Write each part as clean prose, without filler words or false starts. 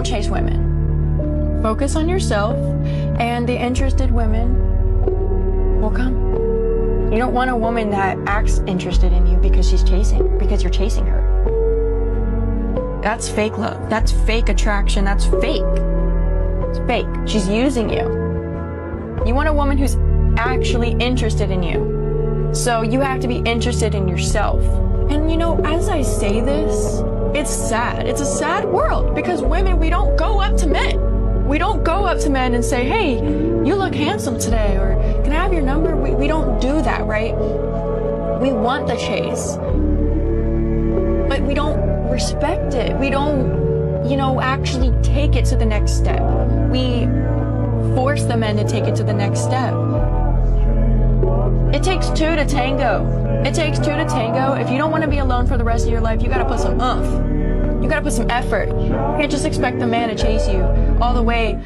chase women. Focus on yourself, and the interested women will come. You don't want a woman that acts interested in you because you're chasing her. That's fake love. That's fake attraction. That's fake. It's fake. She's using you. You want a woman who's actually interested in you. So you have to be interested in yourself. And you know, as I say this, it's sad. It's a sad world because women, we don't go up to men. We don't go up to men and say, hey, you look handsome today, or can I have your number? We don't do that, right? We want the chase, but we don't respect it. We don't, you know, actually take it to the next step. We force the men to take it to the next step. It takes two to tango. It takes two to tango. If you don't want to be alone for the rest of your life, you gotta put some oomph. You gotta put some effort. You can't just expect the man to chase you all the way.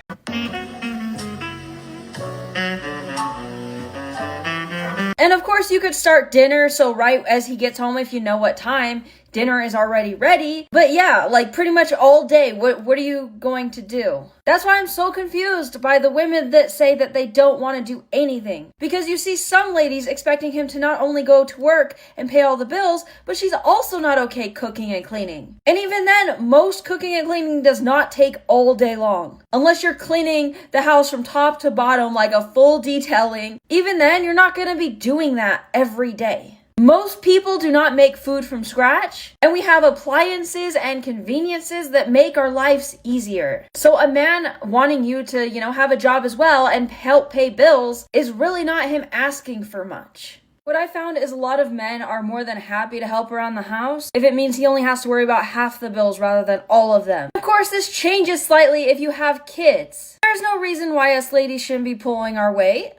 And of course you could start dinner, so right as he gets home, if you know what time, dinner is already ready. But yeah, like pretty much all day, what are you going to do? That's why I'm so confused by the women that say that they don't want to do anything. Because you see some ladies expecting him to not only go to work and pay all the bills, but she's also not okay cooking and cleaning. And even then, most cooking and cleaning does not take all day long. Unless you're cleaning the house from top to bottom like a full detailing. Even then, you're not going to be doing that every day. Most people do not make food from scratch, and we have appliances and conveniences that make our lives easier. So a man wanting you to, you know, have a job as well and help pay bills is really not him asking for much. What I found is a lot of men are more than happy to help around the house if it means he only has to worry about half the bills rather than all of them. Of course, this changes slightly if you have kids. There's no reason why us ladies shouldn't be pulling our weight.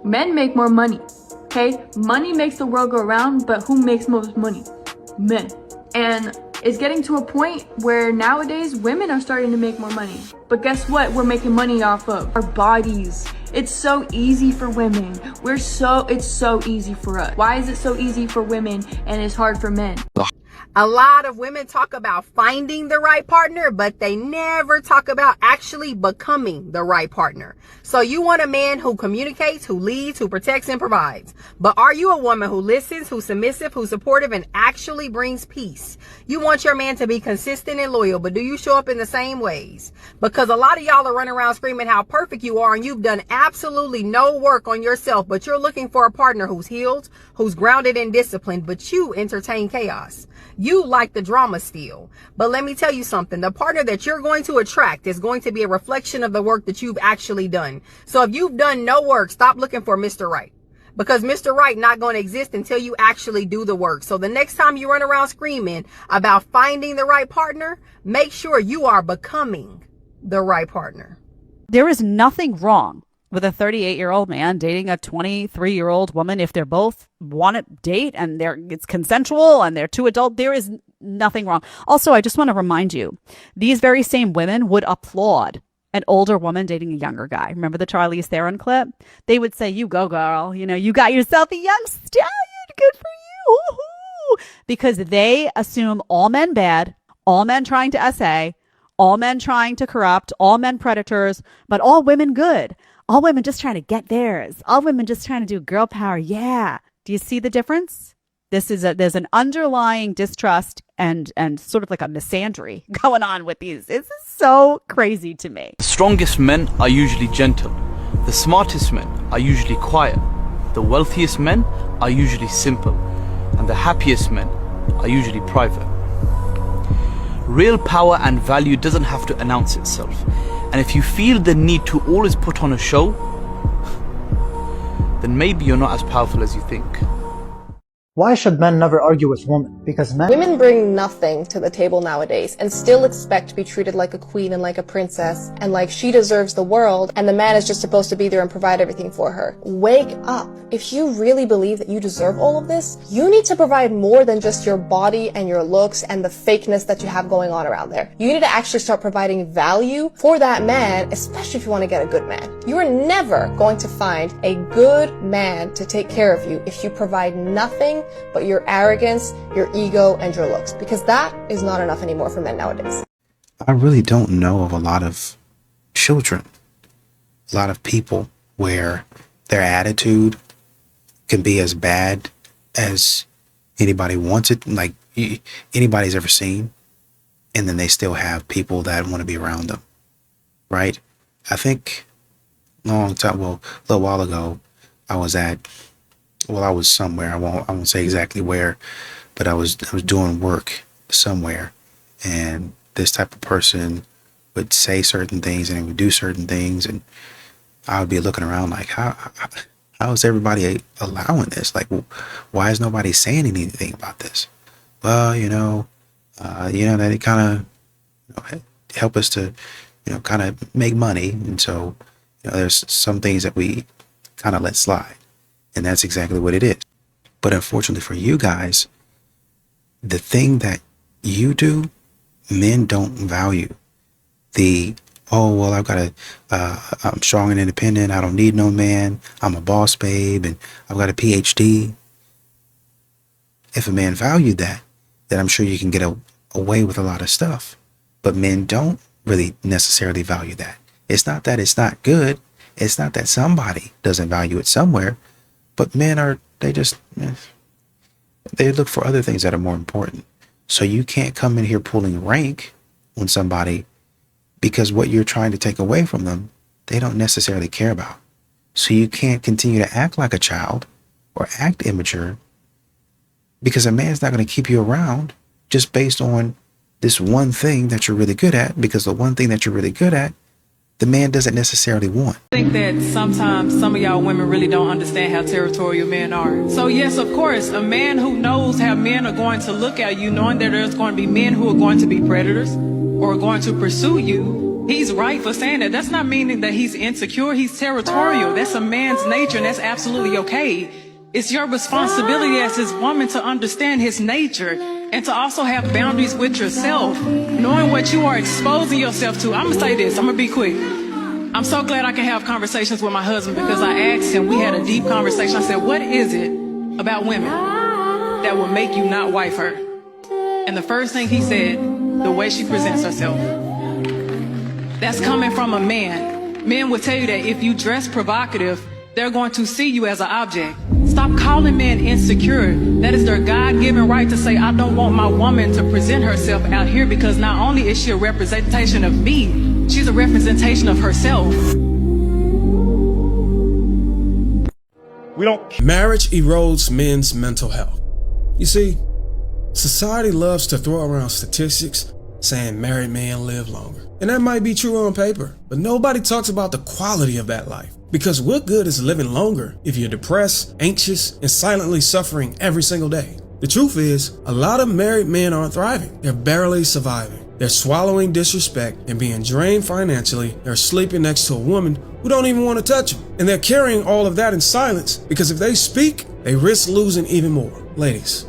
Men make more money. Okay, money makes the world go around, but who makes most money? Men. And it's getting to a point where nowadays women are starting to make more money. But guess what? We're making money off of our bodies. It's so easy for women. It's so easy for us. Why is it so easy for women and it's hard for men? A lot of women talk about finding the right partner, but they never talk about actually becoming the right partner. So you want a man who communicates, who leads, who protects and provides. But are you a woman who listens, who's submissive, who's supportive, and actually brings peace? You want your man to be consistent and loyal, but do you show up in the same ways? Because a lot of y'all are running around screaming how perfect you are and you've done absolutely no work on yourself, but you're looking for a partner who's healed, who's grounded and disciplined, but you entertain chaos. You like the drama still. But let me tell you something. The partner that you're going to attract is going to be a reflection of the work that you've actually done. So if you've done no work, stop looking for Mr. Right. Because Mr. Right not going to exist until you actually do the work. So the next time you run around screaming about finding the right partner, make sure you are becoming the right partner. There is nothing wrong with a 38-year-old man dating a 23-year-old woman if they're both want to date and it's consensual and they're two adult. There is nothing wrong. Also, I just want to remind you, these very same women would applaud an older woman dating a younger guy. Remember the Charlize Theron clip? They would say, you go, girl. You know, you got yourself a young stallion. Good for you. Woo-hoo. Because they assume all men bad, all men trying to SA, all men trying to corrupt, all men predators, but all women good. All women just trying to get theirs. All women just trying to do girl power. Yeah. Do you see the difference? There's an underlying distrust and sort of like a misandry going on with these. This is so crazy to me. The strongest men are usually gentle. The smartest men are usually quiet. The wealthiest men are usually simple. And the happiest men are usually private. Real power and value doesn't have to announce itself. And if you feel the need to always put on a show, then maybe you're not as powerful as you think. Why should men never argue with women? Because women bring nothing to the table nowadays and still expect to be treated like a queen and like a princess and like she deserves the world and the man is just supposed to be there and provide everything for her. Wake up. If you really believe that you deserve all of this, you need to provide more than just your body and your looks and the fakeness that you have going on around there. You need to actually start providing value for that man, especially if you want to get a good man. You are never going to find a good man to take care of you if you provide nothing but your arrogance, your ego, and your looks, because that is not enough anymore for men nowadays. I really don't know of a lot of children, a lot of people where their attitude can be as bad as anybody wants it, like anybody's ever seen, and then they still have people that want to be around them, right? I think a little while ago, I was somewhere. I won't say exactly where, but I was doing work somewhere, and this type of person would say certain things and they would do certain things, and I would be looking around like, how is everybody allowing this? Like, why is nobody saying anything about this? Well, that it kind of help us to, kind of make money, and so there's some things that we kind of let slide, and that's exactly what it is. But unfortunately for you guys, the thing that you do, men don't value. I'm strong and independent, I don't need no man, I'm a boss babe, and I've got a PhD. If a man valued that, then I'm sure you can get away with a lot of stuff. But men don't really necessarily value that. It's not that it's not good. It's not that somebody doesn't value it somewhere. But men they look for other things that are more important. So you can't come in here pulling rank on somebody, because what you're trying to take away from them, they don't necessarily care about. So you can't continue to act like a child or act immature, because a man's not going to keep you around just based on this one thing that you're really good at, because the one thing that you're really good at, the man doesn't necessarily want. I think that sometimes some of y'all women really don't understand how territorial men are. So yes, of course, a man who knows how men are going to look at you, knowing that there's going to be men who are going to be predators or are going to pursue you, he's right for saying that. That's not meaning that he's insecure. He's territorial. That's a man's nature, and that's absolutely okay. It's your responsibility as his woman to understand his nature and to also have boundaries with yourself, knowing what you are exposing yourself to. I'm going to say this. I'm going to be quick. I'm so glad I can have conversations with my husband, because I asked him, we had a deep conversation. I said, what is it about women that will make you not wife her? And the first thing he said, the way she presents herself. That's coming from a man. Men will tell you that if you dress provocative, they're going to see you as an object. Stop calling men insecure. That is their God-given right to say, I don't want my woman to present herself out here, because not only is she a representation of me, she's a representation of herself. Marriage erodes men's mental health. You see, society loves to throw around statistics saying married men live longer. And that might be true on paper, but nobody talks about the quality of that life. Because what good is living longer if you're depressed, anxious, and silently suffering every single day? The truth is, a lot of married men aren't thriving. They're barely surviving. They're swallowing disrespect and being drained financially. They're sleeping next to a woman who don't even want to touch them. And they're carrying all of that in silence, because if they speak, they risk losing even more. Ladies,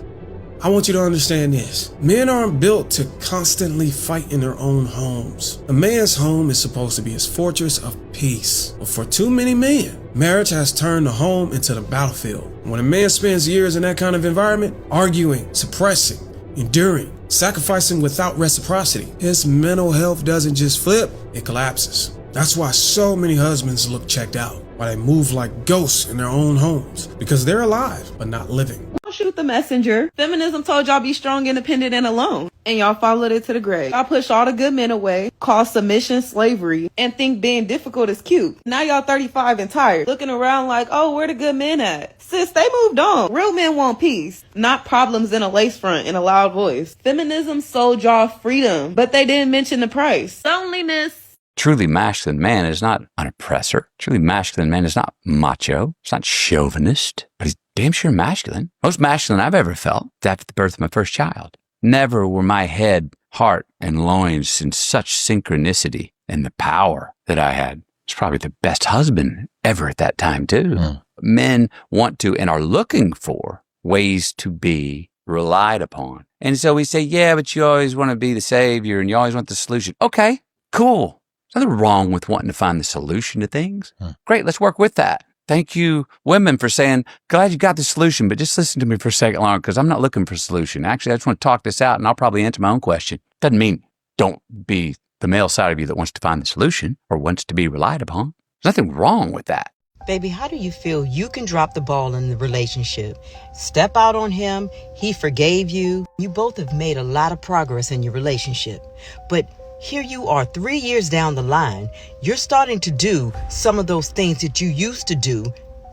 I want you to understand this. Men aren't built to constantly fight in their own homes. A man's home is supposed to be his fortress of peace. But for too many men, marriage has turned the home into the battlefield. When a man spends years in that kind of environment, arguing, suppressing, enduring, sacrificing without reciprocity, his mental health doesn't just flip, it collapses. That's why so many husbands look checked out, why they move like ghosts in their own homes, because they're alive but not living. Shoot the messenger. Feminism told y'all be strong, independent, and alone. And y'all followed it to the grave. Y'all pushed all the good men away, called submission slavery, and think being difficult is cute. Now y'all 35 and tired, looking around like, oh, where the good men at? Sis, they moved on. Real men want peace, not problems in a lace front and a loud voice. Feminism sold y'all freedom, but they didn't mention the price. Loneliness. Truly masculine man is not an oppressor. Truly masculine man is not macho. It's not chauvinist, but he's damn sure masculine. Most masculine I've ever felt after the birth of my first child. Never were my head, heart, and loins in such synchronicity, and the power that I had. It's probably the best husband ever at that time, too. Men want to and are looking for ways to be relied upon. And so we say, yeah, but you always want to be the savior and you always want the solution. Okay, cool. There's nothing wrong with wanting to find the solution to things. Great, let's work with that. Thank you, women, for saying, glad you got the solution, but just listen to me for a second longer, because I'm not looking for a solution. Actually, I just want to talk this out, and I'll probably answer my own question. Doesn't mean don't be the male side of you that wants to find the solution or wants to be relied upon. There's nothing wrong with that. Baby, how do you feel you can drop the ball in the relationship? Step out on him, he forgave you. You both have made a lot of progress in your relationship. But here you are 3 years down the line, you're starting to do some of those things that you used to do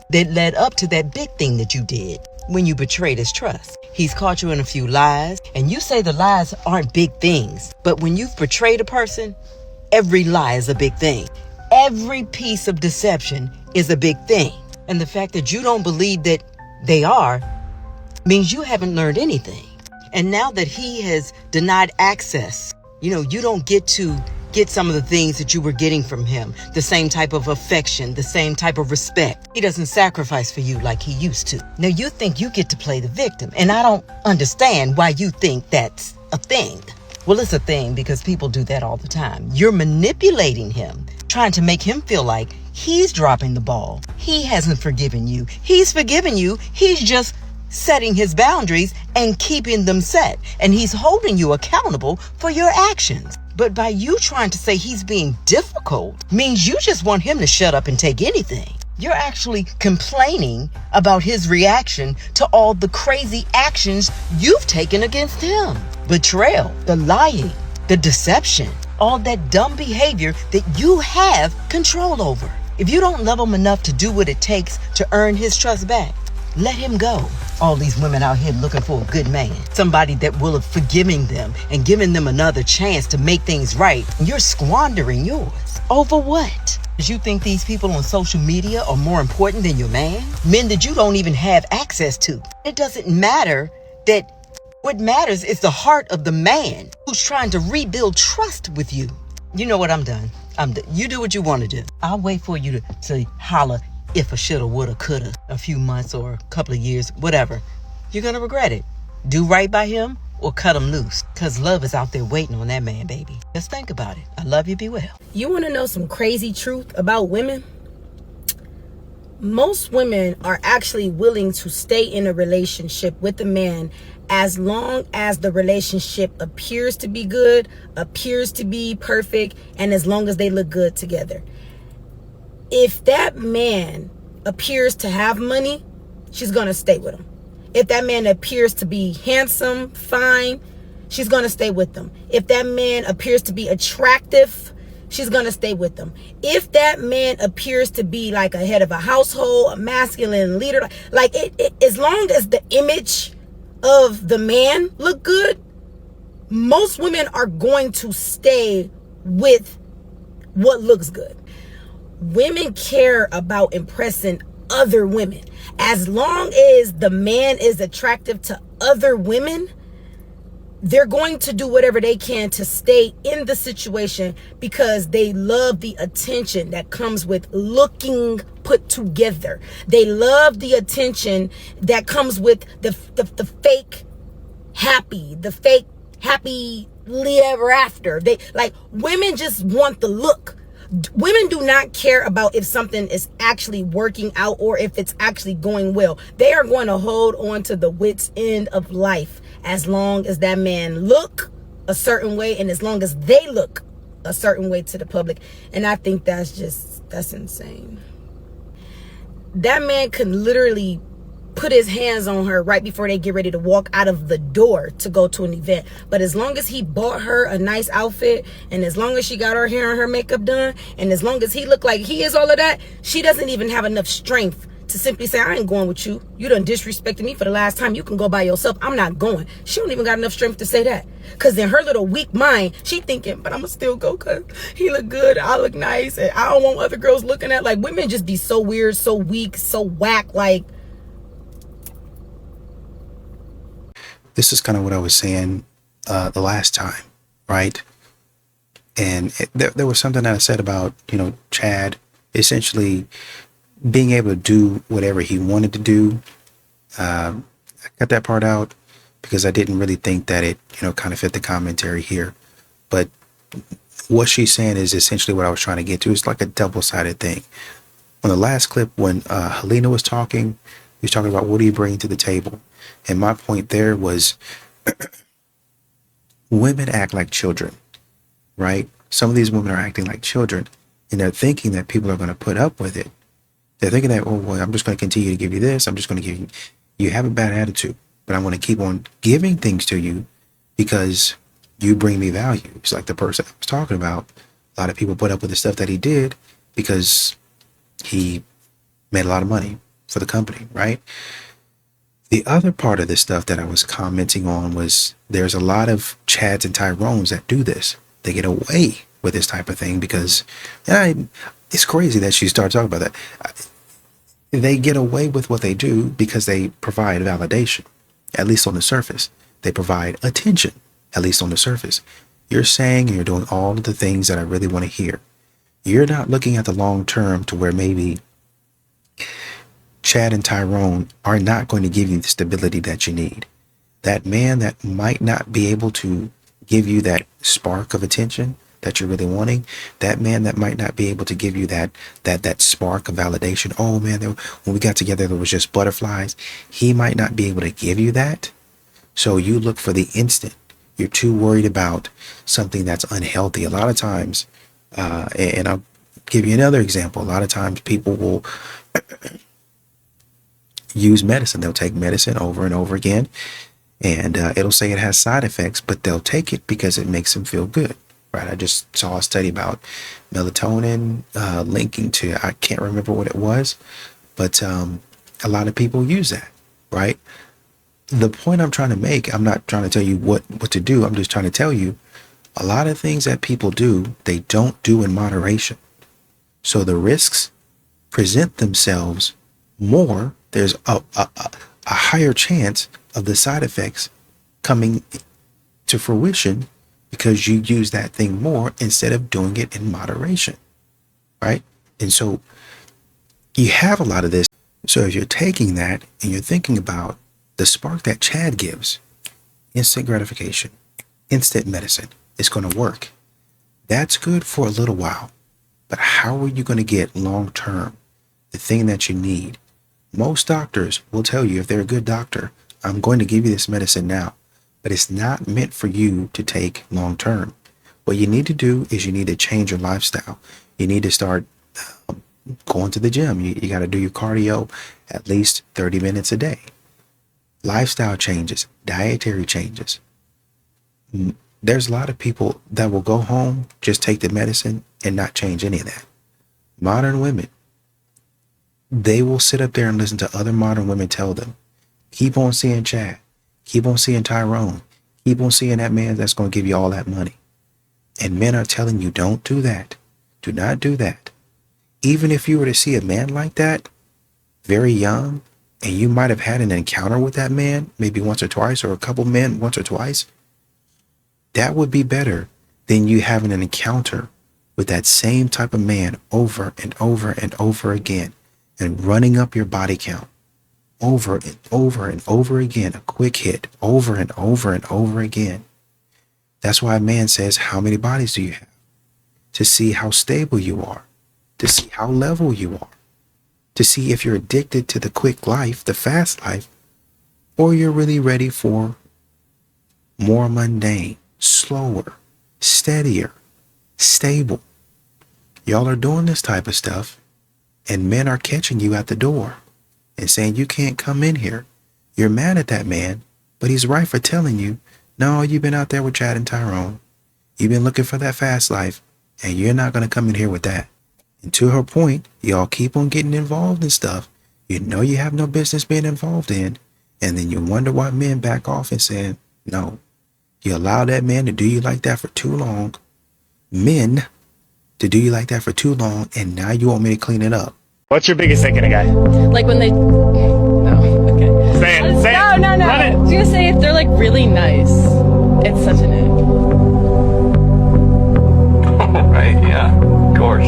that led up to that big thing that you did when you betrayed his trust. He's caught you in a few lies, and you say the lies aren't big things. But when you've betrayed a person, every lie is a big thing. Every piece of deception is a big thing. And the fact that you don't believe that they are means you haven't learned anything. And now that he has denied access, you don't get to get some of the things that you were getting from him. The same type of affection, the same type of respect. He doesn't sacrifice for you like he used to. Now you think you get to play the victim. And I don't understand why you think that's a thing. Well, it's a thing because people do that all the time. You're manipulating him, trying to make him feel like he's dropping the ball. He hasn't forgiven you. He's forgiven you. He's just setting his boundaries and keeping them set. And he's holding you accountable for your actions. But by you trying to say he's being difficult means you just want him to shut up and take anything. You're actually complaining about his reaction to all the crazy actions you've taken against him. Betrayal, the lying, the deception, all that dumb behavior that you have control over. If you don't love him enough to do what it takes to earn his trust back, let him go. All these women out here looking for a good man, somebody that will have forgiven them and given them another chance to make things right. You're squandering yours. Over what? You think these people on social media are more important than your man? Men that you don't even have access to. It doesn't matter that what matters is the heart of the man who's trying to rebuild trust with you. You know what? I'm done. You do what you want to do. I'll wait for you to holler if a shoulda, woulda, coulda, a few months or a couple of years, whatever. You're going to regret it. Do right by him or cut him loose. Because love is out there waiting on that man, baby. Just think about it. I love you. Be well. You want to know some crazy truth about women? Most women are actually willing to stay in a relationship with a man as long as the relationship appears to be good, appears to be perfect, and as long as they look good together. If that man appears to have money, she's going to stay with him. If that man appears to be handsome, fine, she's going to stay with him. If that man appears to be attractive, she's going to stay with him. If that man appears to be like a head of a household, a masculine leader, like as long as the image of the man look good, most women are going to stay with what looks good. Women care about impressing other women. As long as the man is attractive to other women, they're going to do whatever they can to stay in the situation because they love the attention that comes with looking put together. They love the attention that comes with the fake happy, the fake happily ever after. Women just want the look. Women do not care about if something is actually working out or if it's actually going well. They are going to hold on to the wit's end of life as long as that man look a certain way and as long as they look a certain way to the public. And I think that's insane. That man can literally put his hands on her right before they get ready to walk out of the door to go to an event. But as long as he bought her a nice outfit and as long as she got her hair and her makeup done and as long as he looked like he is all of that, she doesn't even have enough strength to simply say, I ain't going with you. You done disrespected me for the last time. You can go by yourself. I'm not going. She don't even got enough strength to say that. Because in her little weak mind, she thinking, but I'm going to still go because he look good. I look nice. And I don't want other girls looking at. Like, women just be so weird, so weak, so whack. Like, this is kind of what I was saying the last time, right? And there was something that I said about, Chad essentially being able to do whatever he wanted to do. I cut that part out because I didn't really think that it, kind of fit the commentary here. But what she's saying is essentially what I was trying to get to. It's like a double-sided thing. On the last clip, when Helena was talking, he was talking about what do you bring to the table? And my point there was women act like children, right? Some of these women are acting like children, and they're thinking that people are going to put up with it. They're thinking that, oh, well, I'm just going to continue to give you this. I'm just going to give you, you have a bad attitude, but I'm going to keep on giving things to you because you bring me value. It's like the person I was talking about. A lot of people put up with the stuff that he did because he made a lot of money for the company, right? The other part of this stuff that I was commenting on was there's a lot of Chads and Tyrones that do this. They get away with this type of thing because it's crazy that she started talking about that. They get away with what they do because they provide validation, at least on the surface. They provide attention, at least on the surface. You're saying and you're doing all of the things that I really want to hear. You're not looking at the long term to where maybe Chad and Tyrone are not going to give you the stability that you need. That man that might not be able to give you that spark of attention that you're really wanting, that man that might not be able to give you that spark of validation. Oh man, when we got together, there was just butterflies. He might not be able to give you that. So you look for the instant. You're too worried about something that's unhealthy. A lot of times, and I'll give you another example. A lot of times people will use medicine. They'll take medicine over and over again, and it'll say it has side effects, but they'll take it because it makes them feel good, right? I just saw a study about melatonin linking to, I can't remember what it was, but a lot of people use that, right? The point I'm trying to make, I'm not trying to tell you what to do. I'm just trying to tell you a lot of things that people do, they don't do in moderation. So the risks present themselves more. There's a higher chance of the side effects coming to fruition because you use that thing more instead of doing it in moderation, right? And so you have a lot of this. So if you're taking that and you're thinking about the spark that Chad gives, instant gratification, instant medicine, it's going to work. That's good for a little while, but how are you going to get long term the thing that you need? Most doctors will tell you, if they're a good doctor, I'm going to give you this medicine now, but it's not meant for you to take long term. What you need to do is you need to change your lifestyle. You need to start going to the gym. You got to do your cardio at least 30 minutes a day. Lifestyle changes, dietary changes. There's a lot of people that will go home, just take the medicine and not change any of that. Modern women, they will sit up there and listen to other modern women tell them, keep on seeing Chad, keep on seeing Tyrone, keep on seeing that man that's going to give you all that money. And men are telling you, don't do that. Do not do that. Even if you were to see a man like that, very young, and you might have had an encounter with that man, maybe once or twice, or a couple men once or twice, that would be better than you having an encounter with that same type of man over and over and over again and running up your body count over and over and over again, a quick hit over and over and over again. That's why a man says, how many bodies do you have? To see how stable you are, to see how level you are, to see if you're addicted to the quick life, the fast life, or you're really ready for more mundane, slower, steadier, stable. Y'all are doing this type of stuff, and men are catching you at the door and saying you can't come in here. You're mad at that man, but he's right for telling you, no, you've been out there with Chad and Tyrone. You've been looking for that fast life, and you're not going to come in here with that. And to her point, y'all keep on getting involved in stuff you know you have no business being involved in, and then you wonder why men back off and saying, no, you allow that man to do you like that for too long, men to do you like that for too long, and now you want me to clean it up. What's your biggest thing in a guy? Like when they... No, okay. Say it, say it. No. Run it. I was gonna say if they're like really nice, it's such an ick. Right, yeah, of course.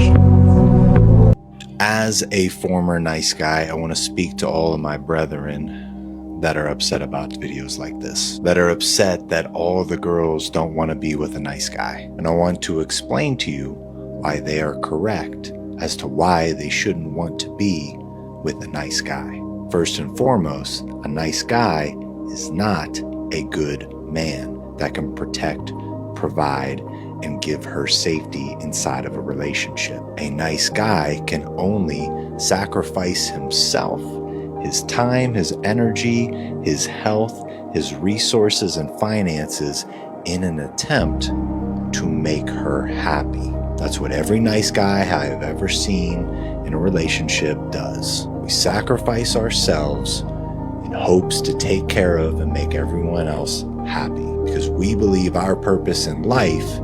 As a former nice guy, I want to speak to all of my brethren that are upset about videos like this, that are upset that all the girls don't want to be with a nice guy. And I want to explain to you why they are correct as to why they shouldn't want to be with a nice guy. First and foremost, a nice guy is not a good man that can protect, provide, and give her safety inside of a relationship. A nice guy can only sacrifice himself, his time, his energy, his health, his resources and finances in an attempt to make her happy. That's what every nice guy I have ever seen in a relationship does. We sacrifice ourselves in hopes to take care of and make everyone else happy because we believe our purpose in life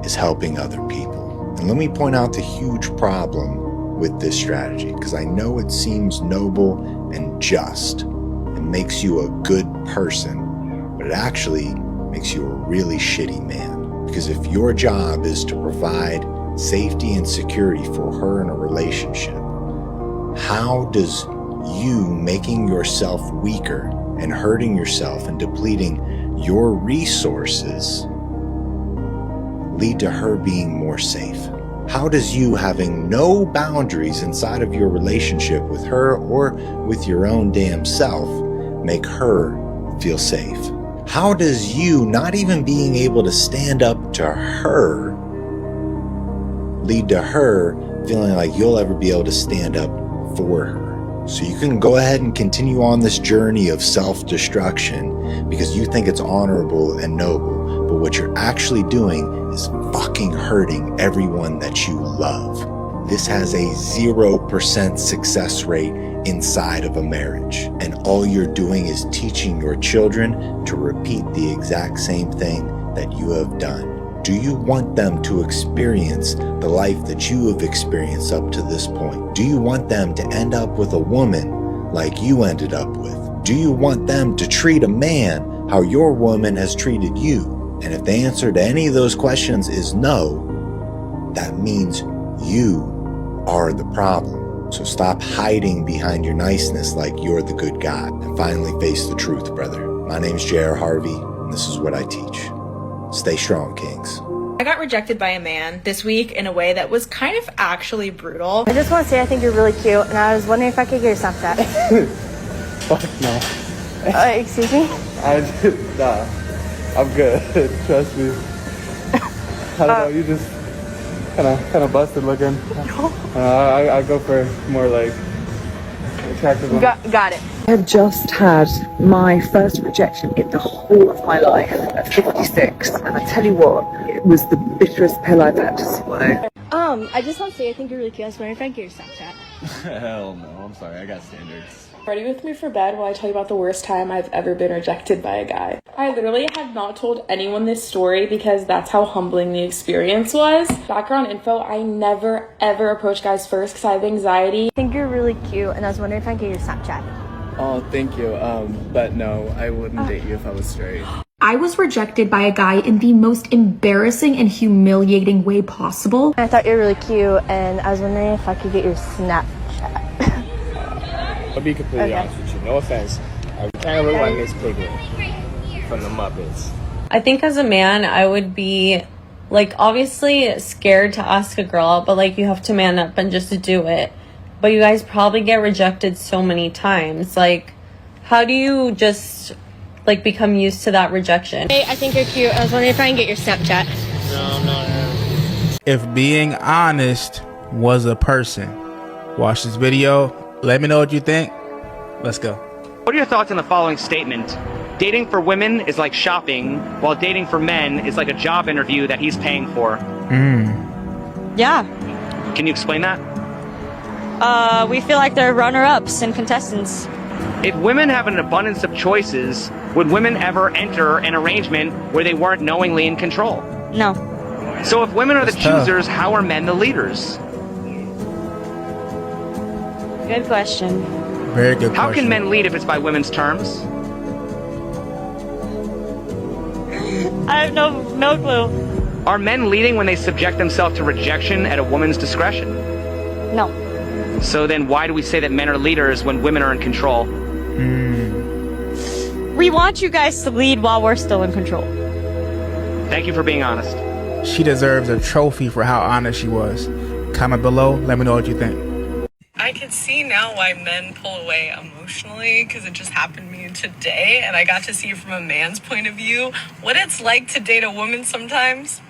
is helping other people. And let me point out the huge problem with this strategy, because I know it seems noble and just and makes you a good person, but it actually makes you a really shitty man. Because if your job is to provide safety and security for her in a relationship, how does you making yourself weaker and hurting yourself and depleting your resources lead to her being more safe? How does you having no boundaries inside of your relationship with her or with your own damn self make her feel safe? How does you not even being able to stand up to her lead to her feeling like you'll ever be able to stand up for her? So you can go ahead and continue on this journey of self-destruction because you think it's honorable and noble, but what you're actually doing is fucking hurting everyone that you love. This has a 0% success rate inside of a marriage, and all you're doing is teaching your children to repeat the exact same thing that you have done. Do you want them to experience the life that you have experienced up to this point? Do you want them to end up with a woman like you ended up with? Do you want them to treat a man how your woman has treated you? And if the answer to any of those questions is no, that means you are the problem. So stop hiding behind your niceness like you're the good guy and finally face the truth, brother. My name's J.R. Harvey, and this is what I teach. Stay strong, kings. I got rejected by a man this week in a way that was kind of actually brutal. I just want to say I think you're really cute, and I was wondering if I could get your Snapchat. Fuck no. Excuse me? Nah, I'm good. Trust me. I don't know, you just kind of busted looking. I go for more like attractive ones. Got it. I have just had my first rejection in the whole of my life at 56, and I tell you what, it was the bitterest pill I've had to swallow. I just want to say I think you're really cute. I was wondering if I could get your Snapchat. Hell no, I'm sorry, I got standards. Ready with me for bed while I tell you about the worst time I've ever been rejected by a guy. I literally have not told anyone this story because that's how humbling the experience was. Background info, I never ever approach guys first because I have anxiety. I think you're really cute, and I was wondering if I could get your Snapchat. Oh, thank you. But no, I wouldn't date you if I was straight. I was rejected by a guy in the most embarrassing and humiliating way possible. I thought you were really cute, and I was wondering if I could get your Snapchat. I'll be completely honest with you. No offense. I kind of look like Miss Piglet from the Muppets. I think as a man, I would be, like, obviously scared to ask a girl out, but, like, you have to man up and just do it. But you guys probably get rejected so many times. Like, how do you just, like, become used to that rejection? Hey, I think you're cute. I was wondering if I can get your Snapchat. No. If being honest was a person, watch this video. Let me know what you think. Let's go. What are your thoughts on the following statement? Dating for women is like shopping, while dating for men is like a job interview that he's paying for. Yeah. Can you explain that? We feel like they're runner-ups and contestants. If women have an abundance of choices, would women ever enter an arrangement where they weren't knowingly in control? No. So if women are the That's tough. choosers, how are men the leaders? Good question. Very good How question. can men lead if it's by women's terms? I have no clue. Are men leading when they subject themselves to rejection at a woman's discretion? No. So then why do we say that men are leaders when women are in control? We want you guys to lead while we're still in control. Thank you for being honest. She deserves a trophy for how honest she was. Comment below. Let me know what you think. I can see now why men pull away emotionally, because it just happened to me today, and I got to see from a man's point of view what it's like to date a woman sometimes.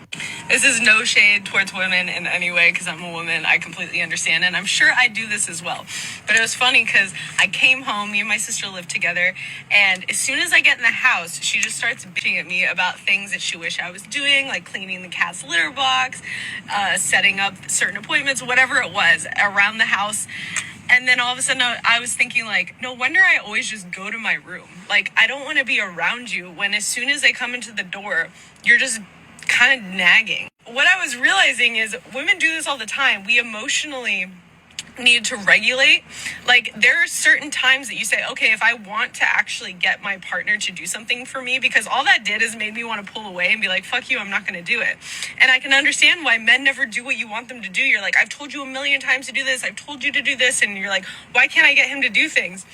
This is no shade towards women in any way, because I'm a woman. I completely understand, and I'm sure I do this as well. But it was funny because I came home, me and my sister lived together, and as soon as I get in the house, she just starts bitching at me about things that she wished I was doing, like cleaning the cat's litter box, setting up certain appointments, whatever it was, around the house. And then all of a sudden I was thinking, like, no wonder I always just go to my room. Like, I don't want to be around you when as soon as they come into the door, you're just kind of nagging. What I was realizing is women do this all the time. We emotionally need to regulate. Like, there are certain times that you say, okay, if I want to actually get my partner to do something for me, because all that did is made me want to pull away and be like, fuck you, I'm not going to do it. And I can understand why men never do what you want them to do. You're like, I've told you 1,000,000 times to do this, I've told you to do this, and you're like, why can't I get him to do things?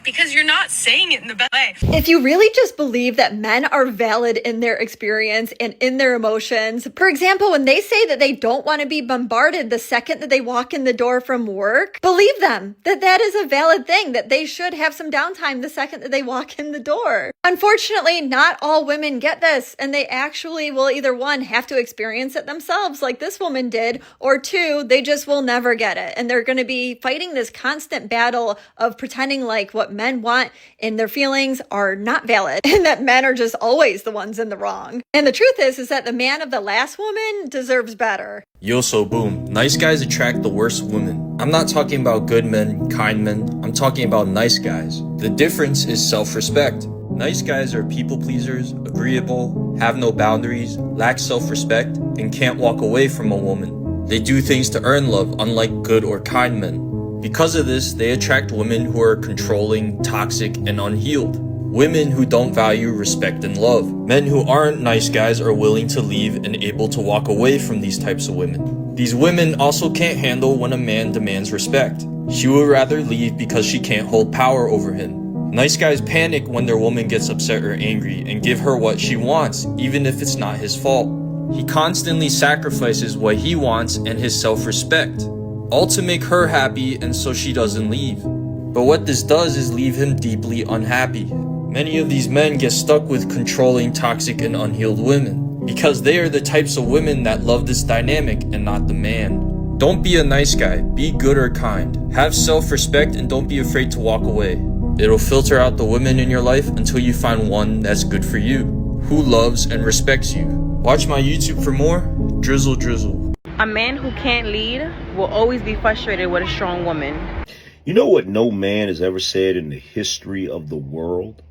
Because you're not saying it in the best way. If you really just believe that men are valid in their experience and in their emotions, for example, when they say that they don't want to be bombarded the second that they walk in the door from work, believe them that that is a valid thing, that they should have some downtime the second that they walk in the door. Unfortunately, not all women get this, and they actually will either, one, have to experience it themselves like this woman did, or two, they just will never get it. And they're going to be fighting this constant battle of pretending like what men want and their feelings are not valid, and that men are just always the ones in the wrong. And the truth is that the man of the last woman deserves better. Yo, so boom. Nice guys attract the worst women. I'm not talking about good men, kind men. I'm talking about nice guys. The difference is self-respect. Nice guys are people pleasers, agreeable, have no boundaries, lack self-respect, and can't walk away from a woman. They do things to earn love, unlike good or kind men. Because of this, they attract women who are controlling, toxic, and unhealed. Women who don't value respect and love. Men who aren't nice guys are willing to leave and able to walk away from these types of women. These women also can't handle when a man demands respect. She would rather leave because she can't hold power over him. Nice guys panic when their woman gets upset or angry and give her what she wants, even if it's not his fault. He constantly sacrifices what he wants and his self-respect, all to make her happy and so she doesn't leave. But what this does is leave him deeply unhappy. Many of these men get stuck with controlling, toxic, and unhealed women because they are the types of women that love this dynamic and not the man. Don't be a nice guy, be good or kind. Have self-respect and don't be afraid to walk away. It'll filter out the women in your life until you find one that's good for you, who loves and respects you. Watch my YouTube for more. Drizzle drizzle. A man who can't lead will always be frustrated with a strong woman. You know what no man has ever said in the history of the world?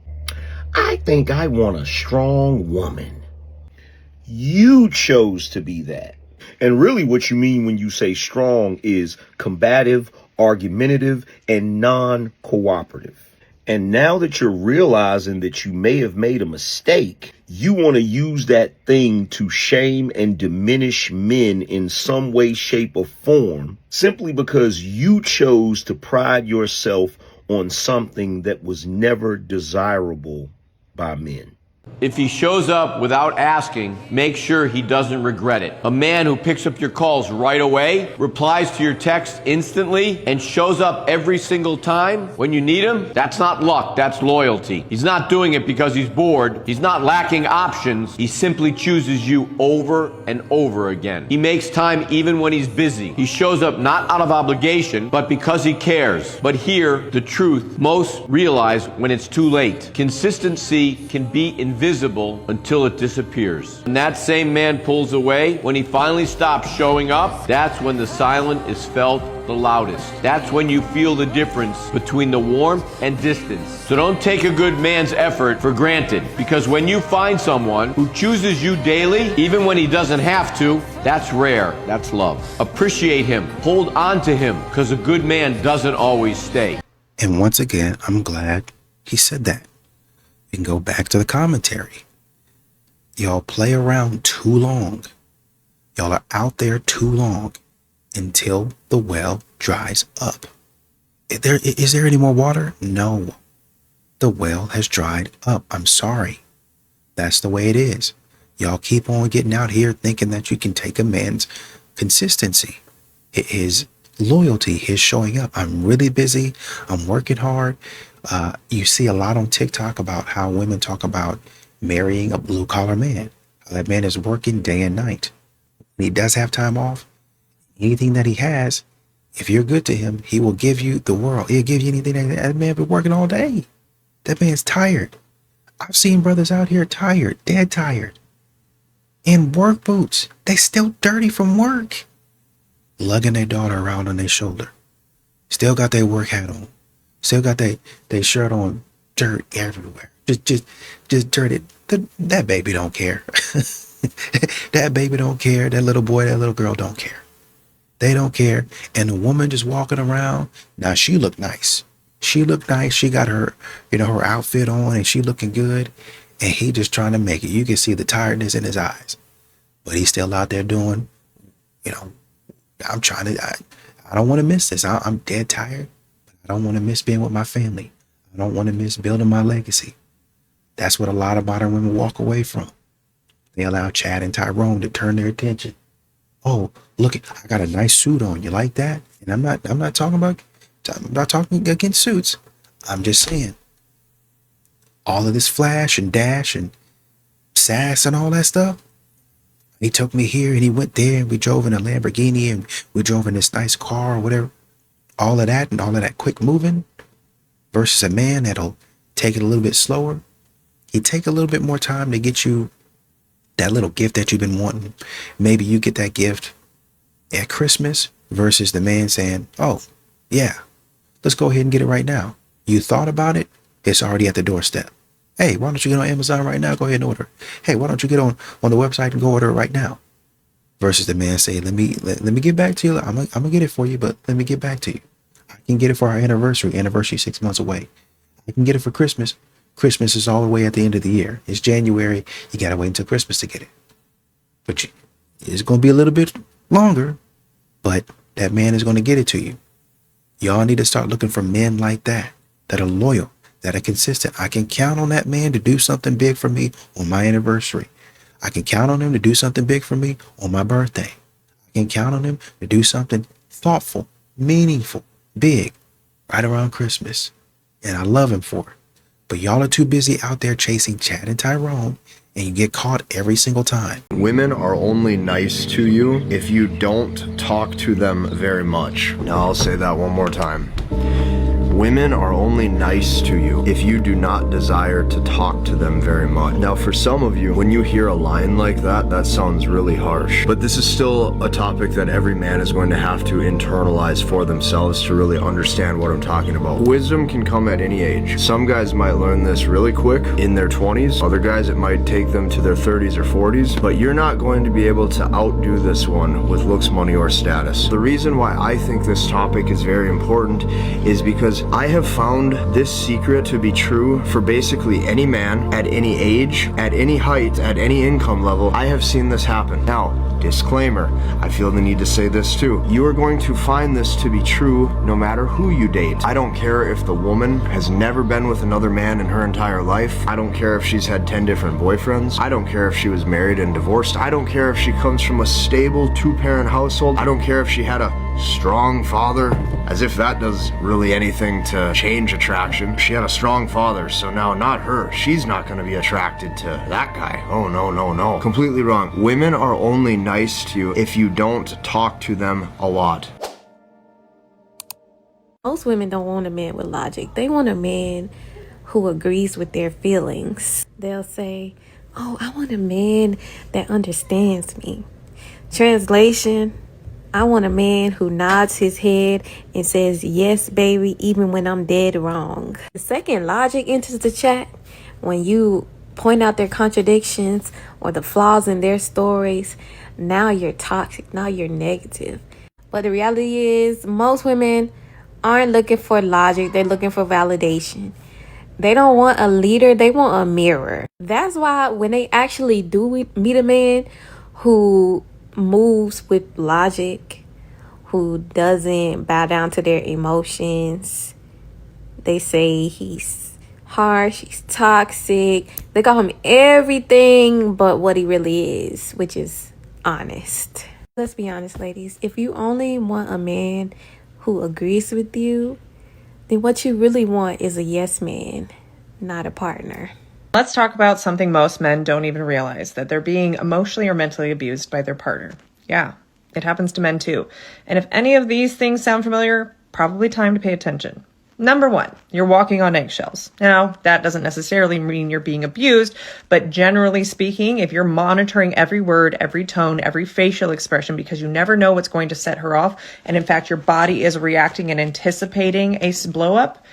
I think I want a strong woman. You chose to be that. And really what you mean when you say strong is combative, argumentative, and non-cooperative. And now that you're realizing that you may have made a mistake, you want to use that thing to shame and diminish men in some way, shape, or form, simply because you chose to pride yourself on something that was never desirable by men. If he shows up without asking, make sure he doesn't regret it. A man who picks up your calls right away, replies to your text instantly, and shows up every single time when you need him, that's not luck, that's loyalty. He's not doing it because he's bored. He's not lacking options. He simply chooses you over and over again. He makes time even when he's busy. He shows up not out of obligation, but because he cares. But here, the truth, most realize when it's too late. Consistency can be invisible until it disappears. When that same man pulls away, when he finally stops showing up, that's when the silence is felt the loudest. That's when you feel the difference between the warmth and distance. So don't take a good man's effort for granted, because when you find someone who chooses you daily, even when he doesn't have to, that's rare. That's love. Appreciate him. Hold on to him, because a good man doesn't always stay. And once again, I'm glad he said that. And go back to the commentary. Y'all play around too long. Y'all are out there too long until the well dries up. Is there any more water? No. The well has dried up. I'm sorry. That's the way it is. Y'all keep on getting out here thinking that you can take a man's consistency. It is Loyalty is showing up. I'm really busy. I'm working hard. You see a lot on TikTok about how women talk about marrying a blue collar man. How that man is working day and night. When he does have time off, anything that he has, if you're good to him, he will give you the world. He'll give you anything. That man been working all day. That man's tired. I've seen brothers out here tired, dead tired, in work boots. They still dirty from work, lugging their daughter around on their shoulder. Still got their work hat on. Still got their shirt on. Dirt everywhere. Just dirty. That baby don't care. That baby don't care. That little boy, that little girl don't care. They don't care. And the woman just walking around. Now she looked nice. She looked nice. She got her, her outfit on and she looking good. And he just trying to make it. You can see the tiredness in his eyes. But he's still out there doing, I'm trying to, I don't want to miss this. I'm dead tired. I don't want to miss being with my family. I don't want to miss building my legacy. That's what a lot of modern women walk away from. They allow Chad and Tyrone to turn their attention. Oh, look, I got a nice suit on. You like that? And I'm not talking against suits. I'm just saying all of this flash and dash and sass and all that stuff. He took me here and he went there and we drove in a Lamborghini and we drove in this nice car or whatever. All of that and all of that quick moving versus a man that'll take it a little bit slower. He'd take a little bit more time to get you that little gift that you've been wanting. Maybe you get that gift at Christmas versus the man saying, oh, yeah, let's go ahead and get it right now. You thought about it. It's already at the doorstep. Hey, why don't you get on Amazon right now? Go ahead and order. Hey, why don't you get on the website and go order it right now? Versus the man saying, let me get back to you. I'm gonna get it for you, but let me get back to you. I can get it for our anniversary. Anniversary 6 months away. I can get it for Christmas. Christmas is all the way at the end of the year. It's January. You gotta wait until Christmas to get it. But it's gonna be a little bit longer, but that man is gonna get it to you. Y'all need to start looking for men like that are loyal, that are consistent. I can count on that man to do something big for me on my anniversary. I can count on him to do something big for me on my birthday. I can count on him to do something thoughtful, meaningful, big, right around Christmas. And I love him for it. But y'all are too busy out there chasing Chad and Tyrone, and you get caught every single time. Women are only nice to you if you don't talk to them very much. Now I'll say that one more time. Women are only nice to you if you do not desire to talk to them very much. Now for some of you, when you hear a line like that, that sounds really harsh. But this is still a topic that every man is going to have to internalize for themselves to really understand what I'm talking about. Wisdom can come at any age. Some guys might learn this really quick in their 20s. Other guys, it might take them to their 30s or 40s. But you're not going to be able to outdo this one with looks, money, or status. The reason why I think this topic is very important is because I have found this secret to be true for basically any man at any age, at any height, at any income level. I have seen this happen. Now, disclaimer, I feel the need to say this too. You are going to find this to be true no matter who you date. I don't care if the woman has never been with another man in her entire life. I don't care if she's had 10 different boyfriends. I don't care if she was married and divorced. I don't care if she comes from a stable 2-parent household. I don't care if she had a strong father, as if that does really anything to change attraction. She had a strong father, so now not her. She's not going to be attracted to that guy. Oh, no. Completely wrong. Women are only nice to you if you don't talk to them a lot. Most women don't want a man with logic. They want a man who agrees with their feelings. They'll say, oh, I want a man that understands me. Translation, I want a man who nods his head and says, yes, baby, even when I'm dead wrong. The second logic enters the chat when you point out their contradictions or the flaws in their stories. Now you're toxic. Now you're negative. But the reality is most women aren't looking for logic. They're looking for validation. They don't want a leader. They want a mirror. That's why when they actually do meet a man who moves with logic, who doesn't bow down to their emotions, they say he's harsh, he's toxic. They call him everything but what he really is, which is honest. Let's be honest, ladies. If you only want a man who agrees with you, then what you really want is a yes man, not a partner. Let's talk about something most men don't even realize, that they're being emotionally or mentally abused by their partner. Yeah, it happens to men too. And if any of these things sound familiar, probably time to pay attention. Number one, you're walking on eggshells. Now, that doesn't necessarily mean you're being abused, but generally speaking, if you're monitoring every word, every tone, every facial expression, because you never know what's going to set her off, and in fact, your body is reacting and anticipating a blow up,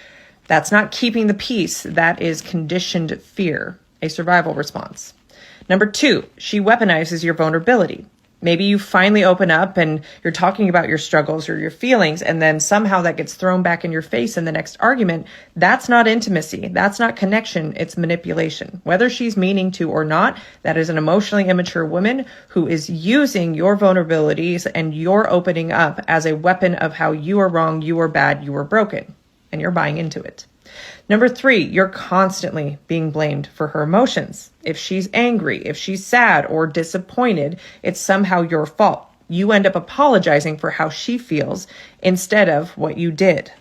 that's not keeping the peace. That is conditioned fear, a survival response. Number two, she weaponizes your vulnerability. Maybe you finally open up and you're talking about your struggles or your feelings, and then somehow that gets thrown back in your face in the next argument. That's not intimacy. That's not connection. It's manipulation. Whether she's meaning to or not, that is an emotionally immature woman who is using your vulnerabilities and your opening up as a weapon of how you are wrong, you are bad, you are broken, and you're buying into it. Number three, you're constantly being blamed for her emotions. If she's angry, if she's sad or disappointed, it's somehow your fault. You end up apologizing for how she feels instead of what you did.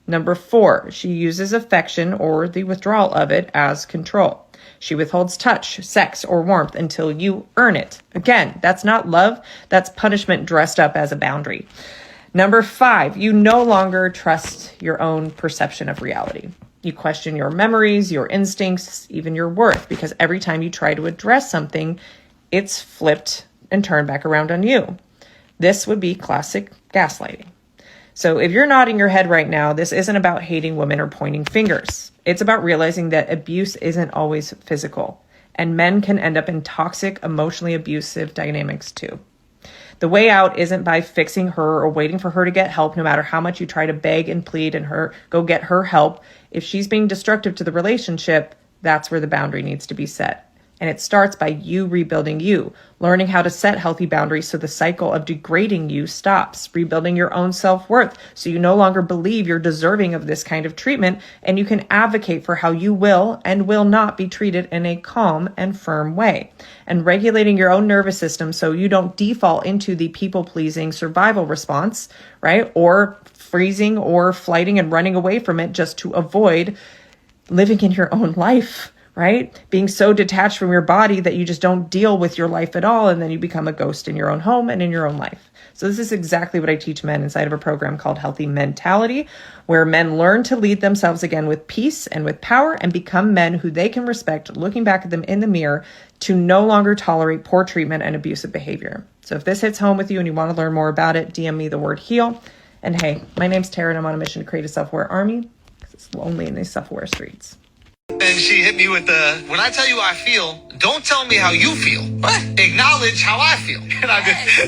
Number four, she uses affection or the withdrawal of it as control. She withholds touch, sex, or warmth until you earn it. Again, that's not love. That's punishment dressed up as a boundary. Number five, you no longer trust your own perception of reality. You question your memories, your instincts, even your worth, because every time you try to address something, it's flipped and turned back around on you. This would be classic gaslighting. So if you're nodding your head right now, this isn't about hating women or pointing fingers. It's about realizing that abuse isn't always physical, and men can end up in toxic, emotionally abusive dynamics too. The way out isn't by fixing her or waiting for her to get help, no matter how much you try to beg and plead and her go get her help. If she's being destructive to the relationship, that's where the boundary needs to be set. And it starts by you rebuilding you, learning how to set healthy boundaries so the cycle of degrading you stops, rebuilding your own self-worth so you no longer believe you're deserving of this kind of treatment, and you can advocate for how you will and will not be treated in a calm and firm way. And regulating your own nervous system so you don't default into the people-pleasing survival response, right? Or freezing or flighting and running away from it just to avoid living in your own life. Right? Being so detached from your body that you just don't deal with your life at all. And then you become a ghost in your own home and in your own life. So this is exactly what I teach men inside of a program called Healthy Mentality, where men learn to lead themselves again with peace and with power and become men who they can respect, looking back at them in the mirror to no longer tolerate poor treatment and abusive behavior. So if this hits home with you and you want to learn more about it, DM me the word HEAL. And hey, my name's Tara and I'm on a mission to create a self-aware army because it's lonely in these self-aware streets. And she hit me with the, when I tell you how I feel, don't tell me how you feel. What? Acknowledge how I feel. And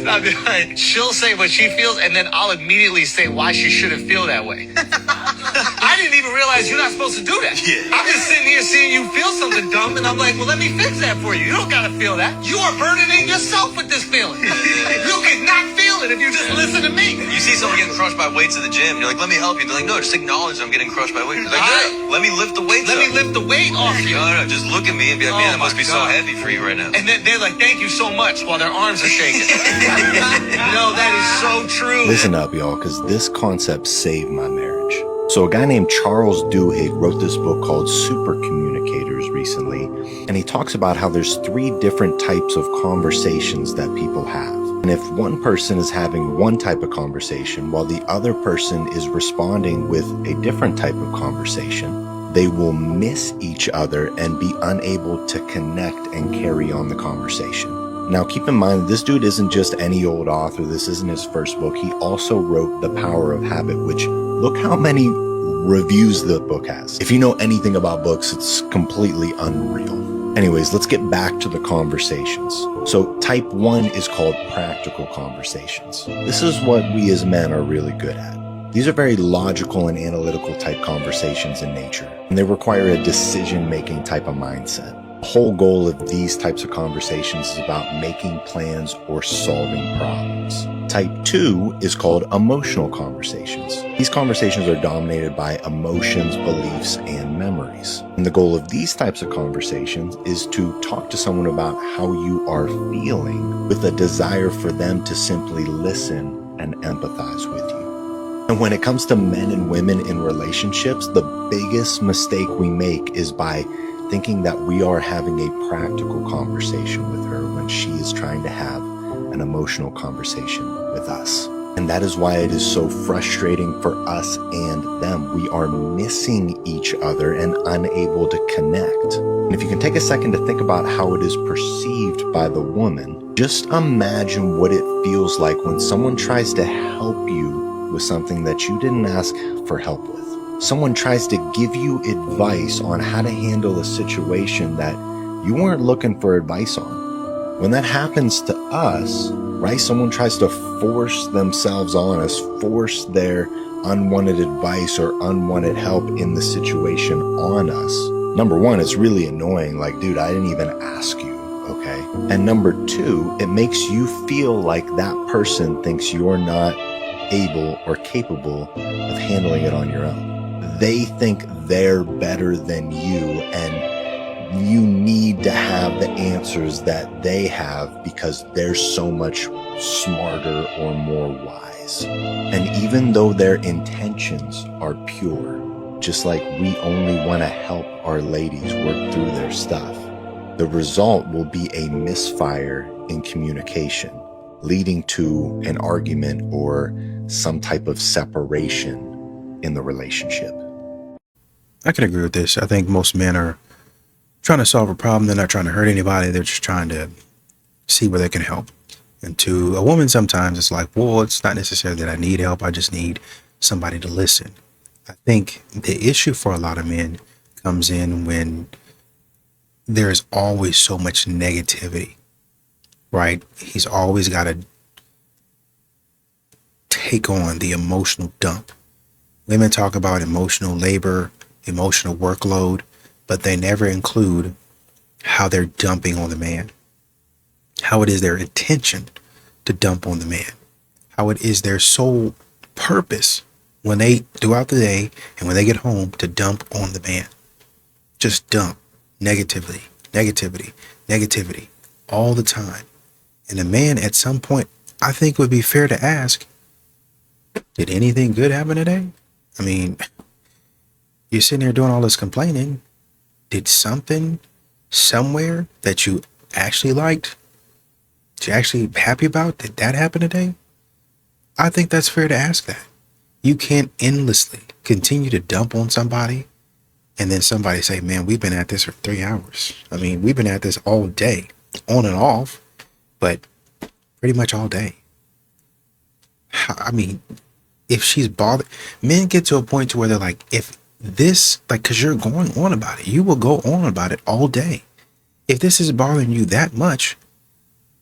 I'll be like, she'll say what she feels, and then I'll immediately say why she shouldn't feel that way. I didn't even realize you're not supposed to do that. Yeah. I'm just sitting here seeing you feel something dumb, and I'm like, well, let me fix that for you. You don't gotta feel that. You are burdening yourself with this feeling. You cannot feel it if you just listen to me. You see someone getting crushed by weights at the gym, you're like, let me help you. They're like, no, just acknowledge I'm getting crushed by weights. They're like, no, let me lift the weights Let me lift the weight off you. No, just look at me and be like, man, that must be so heavy for you right now. And then they're like, thank you so much, while their arms are shaking. No, that is so true. Listen up, y'all, because this concept saved my marriage. So a guy named Charles Duhigg wrote this book called Super Communicators recently, and he talks about how there's 3 different types of conversations that people have. And if one person is having one type of conversation while the other person is responding with a different type of conversation, they will miss each other and be unable to connect and carry on the conversation. Now, keep in mind, this dude isn't just any old author. This isn't his first book. He also wrote The Power of Habit, which look how many reviews the book has. If you know anything about books, it's completely unreal. Anyways, let's get back to the conversations. So type 1 is called practical conversations. This is what we as men are really good at. These are very logical and analytical type conversations in nature, and they require a decision-making type of mindset. The whole goal of these types of conversations is about making plans or solving problems. Type 2 is called emotional conversations. These conversations are dominated by emotions, beliefs, and memories. And the goal of these types of conversations is to talk to someone about how you are feeling with a desire for them to simply listen and empathize with you. And when it comes to men and women in relationships, the biggest mistake we make is by thinking that we are having a practical conversation with her when she is trying to have an emotional conversation with us. And that is why it is so frustrating for us and them. We are missing each other and unable to connect. And if you can take a second to think about how it is perceived by the woman, just imagine what it feels like when someone tries to help you with something that you didn't ask for help with. Someone tries to give you advice on how to handle a situation that you weren't looking for advice on. When that happens to us, right, someone tries to force themselves on us, force their unwanted advice or unwanted help in the situation on us. Number one, it's really annoying. Like, dude, I didn't even ask you, okay? And number two, it makes you feel like that person thinks you're not able or capable of handling it on your own. They think they're better than you, and you need to have the answers that they have because they're so much smarter or more wise. And even though their intentions are pure, just like we only want to help our ladies work through their stuff, the result will be a misfire in communication, leading to an argument or some type of separation in the relationship. I can agree with this. I think most men are trying to solve a problem. They're not trying to hurt anybody. They're just trying to see where they can help. And to a woman, sometimes it's like, well, it's not necessarily that I need help. I just need somebody to listen. I think the issue for a lot of men comes in when there's always so much negativity, right? He's always got to take on the emotional dump. Women talk about emotional labor, emotional workload, but they never include how they're dumping on the man, how it is their intention to dump on the man, how it is their sole purpose when they, throughout the day and when they get home, to dump on the man. Just dump negativity, negativity, negativity all the time. And the man at some point, I think would be fair to ask, did anything good happen today? I mean, you're sitting there doing all this complaining. Did something somewhere that you actually liked, that you're actually happy about, did that happen today? I think that's fair to ask that. You can't endlessly continue to dump on somebody and then somebody say, man, we've been at this for 3 hours. I mean, we've been at this all day, on and off, but pretty much all day. I mean, if she's bothered, men get to a point to where they're like, if this, like, because you're going on about it, you will go on about it all day. If this is bothering you that much,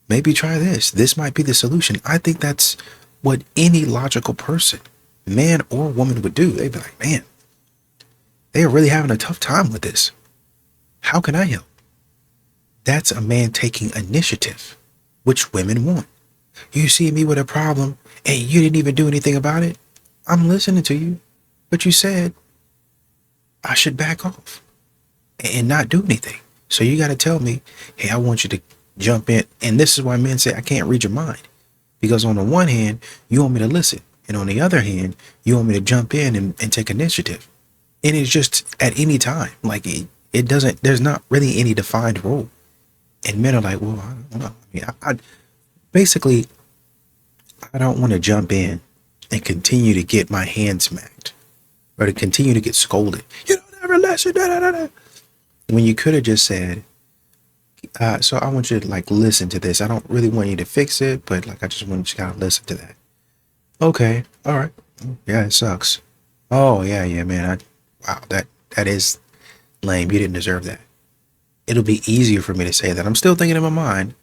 maybe try this. This might be the solution. I think that's what any logical person, man or woman, would do. They'd be like, man, they are really having a tough time with this. How can I help? That's a man taking initiative, which women want. You see me with a problem and you didn't even do anything about it. I'm listening to you, but you said I should back off and not do anything. So you got to tell me, hey, I want you to jump in. And this is why men say I can't read your mind, because on the one hand, you want me to listen. And on the other hand, you want me to jump in and take initiative. And it's just at any time. Like it doesn't, there's not really any defined role. And men are like, well, I don't know. Basically, I don't want to jump in and continue to get my hand smacked or to continue to get scolded. You don't ever listen. When you could have just said, so I want you to like listen to this. I don't really want you to fix it, but like I just want you to kind of listen to that. Okay, all right. Yeah, it sucks. Oh yeah, man. Wow, that is lame. You didn't deserve that. It'll be easier for me to say that. I'm still thinking in my mind,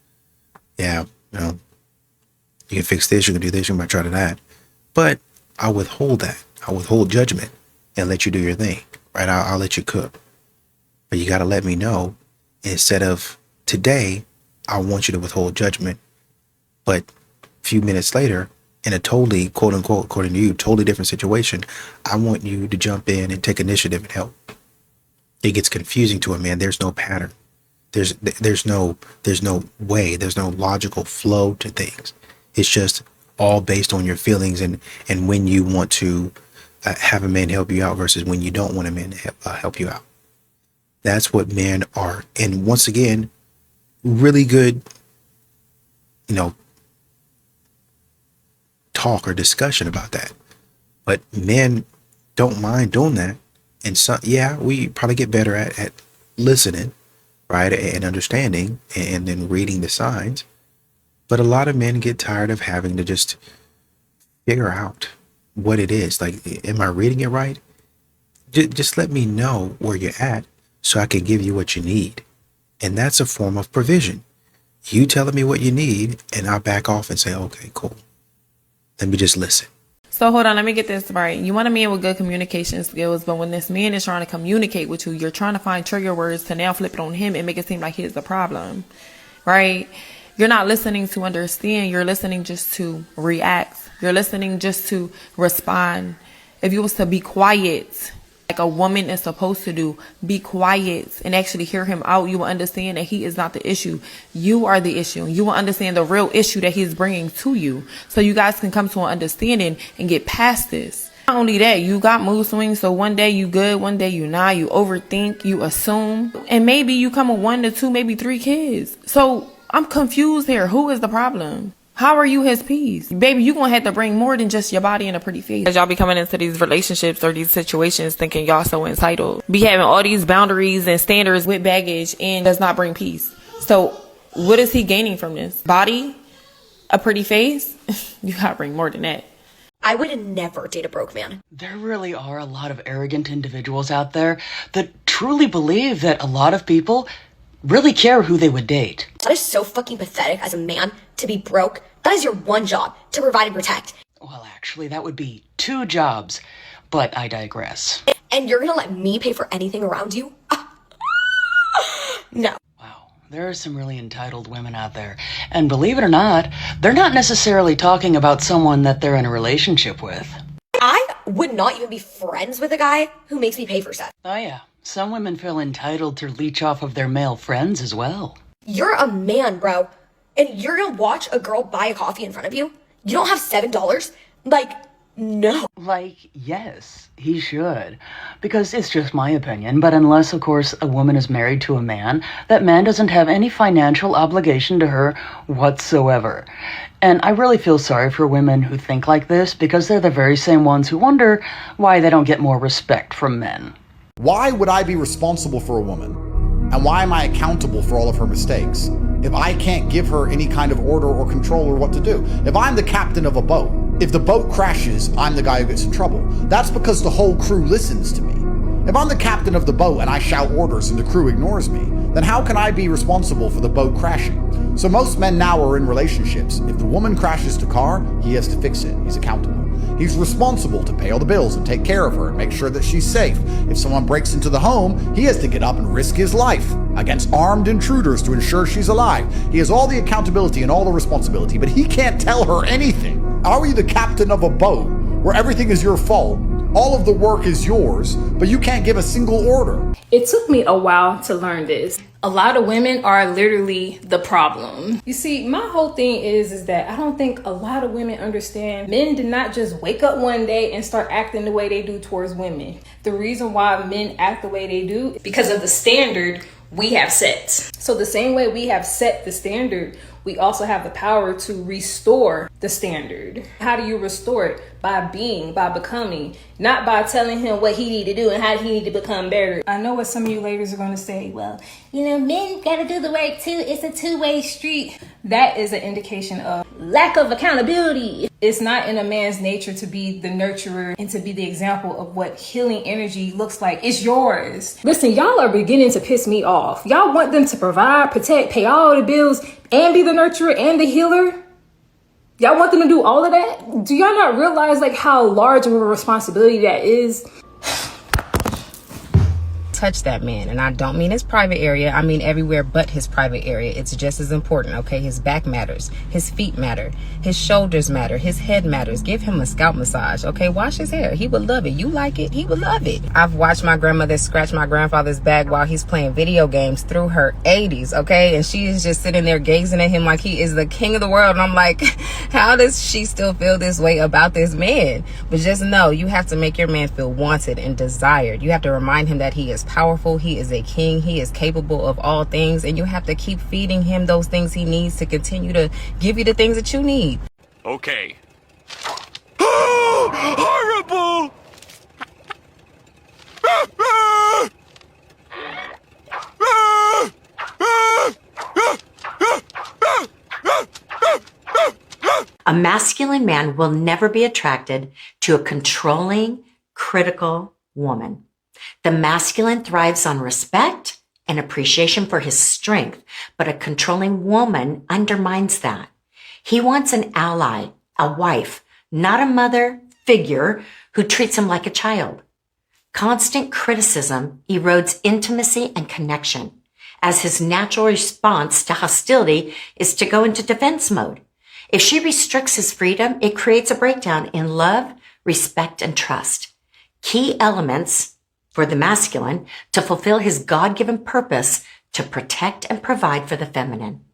yeah, you can fix this, you can do this, you might try to that. But I'll withhold that. I'll withhold judgment and let you do your thing, right? I'll let you cook. But you got to let me know Instead of today, I want you to withhold judgment, but a few minutes later, in a totally, quote unquote, according to you, totally different situation, I want you to jump in and take initiative and help. It gets confusing to a man. There's no pattern. There's no way. There's no logical flow to things. It's just all based on your feelings and when you want to have a man help you out versus when you don't want a man to help you out. That's what men are. And once again, really good, talk or discussion about that. But men don't mind doing that. And so, yeah, we probably get better at listening, right, and understanding and then reading the signs. But a lot of men get tired of having to just figure out what it is. Like, am I reading it right? Just let me know where you're at so I can give you what you need. And that's a form of provision. You telling me what you need, and I'll back off and say, okay, cool. Let me just listen. So hold on, let me get this right. You want a man with good communication skills, but when this man is trying to communicate with you, you're trying to find trigger words to now flip it on him and make it seem like he's the problem, right? You're not listening to understand. You're listening just to react. You're listening just to respond. If you was to be quiet, like a woman is supposed to do, be quiet and actually hear him out, you will understand that he is not the issue. You are the issue. You will understand the real issue that he's bringing to you. So you guys can come to an understanding and get past this. Not only that, you got mood swings. So one day you good, one day you not. You overthink, you assume. And maybe you come with 1 to 2, maybe 3 kids. So I'm confused here. Who is the problem? How are you his piece? Baby, you gonna have to bring more than just your body and a pretty face. As y'all be coming into these relationships or these situations thinking y'all so entitled. Be having all these boundaries and standards with baggage and does not bring peace. So what is he gaining from this? Body? A pretty face? You gotta bring more than that. I would never date a broke man. There really are a lot of arrogant individuals out there that truly believe that a lot of people really care who they would date. That is so fucking pathetic as a man to be broke. That is your one job, to provide and protect. Well, actually, that would be 2 jobs, but I digress. And you're gonna let me pay for anything around you? No. Wow, there are some really entitled women out there. And believe it or not, they're not necessarily talking about someone that they're in a relationship with. I would not even be friends with a guy who makes me pay for sex. Oh yeah. Some women feel entitled to leech off of their male friends as well. You're a man, bro. And you're gonna watch a girl buy a coffee in front of you? You don't have $7? Like, no. Like, yes, he should. Because it's just my opinion. But unless, of course, a woman is married to a man, that man doesn't have any financial obligation to her whatsoever. And I really feel sorry for women who think like this because they're the very same ones who wonder why they don't get more respect from men. Why would I be responsible for a woman? And why am I accountable for all of her mistakes if I can't give her any kind of order or control or what to do? If I'm the captain of a boat, if the boat crashes, I'm the guy who gets in trouble. That's because the whole crew listens to me. If I'm the captain of the boat and I shout orders and the crew ignores me, then how can I be responsible for the boat crashing? So most men now are in relationships. If the woman crashes the car, he has to fix it. He's accountable. He's responsible to pay all the bills and take care of her and make sure that she's safe. If someone breaks into the home, he has to get up and risk his life against armed intruders to ensure she's alive. He has all the accountability and all the responsibility, but he can't tell her anything. Are you the captain of a boat where everything is your fault? All of the work is yours, but you can't give a single order. It took me a while to learn this. A lot of women are literally the problem. You see, my whole thing is that I don't think a lot of women understand men did not just wake up one day and start acting the way they do towards women. The reason why men act the way they do is because of the standard we have set. So the same way we have set the standard, we also have the power to restore the standard. How do you restore it? By being, by becoming, not by telling him what he need to do and how he need to become better. I know what some of you ladies are going to say, well, men got to do the work too. It's a two-way street. That is an indication of lack of accountability. It's not in a man's nature to be the nurturer and to be the example of what healing energy looks like. It's yours. Listen, y'all are beginning to piss me off. Y'all want them to provide, protect, pay all the bills, and be the nurturer and the healer? Y'all want them to do all of that? Do y'all not realize like how large of a responsibility that is? touch that man. And I don't mean his private area. I mean everywhere but his private area. It's just as important, okay? His back matters. His feet matter. His shoulders matter. His head matters. Give him a scalp massage, okay? Wash his hair. He would love it. You like it, he would love it. I've watched my grandmother scratch my grandfather's back while he's playing video games through her 80s, okay? And she is just sitting there gazing at him like he is the king of the world. And I'm like, how does she still feel this way about this man? But just know, you have to make your man feel wanted and desired. You have to remind him that he is powerful, he is a king, he is capable of all things, and you have to keep feeding him those things he needs to continue to give you the things that you need. Okay. Oh, horrible! A masculine man will never be attracted to a controlling, critical woman. The masculine thrives on respect and appreciation for his strength, but a controlling woman undermines that. He wants an ally, a wife, not a mother figure who treats him like a child. Constant criticism erodes intimacy and connection, as his natural response to hostility is to go into defense mode. If she restricts his freedom, it creates a breakdown in love, respect, and trust. Key elements for the masculine to fulfill his God-given purpose to protect and provide for the feminine.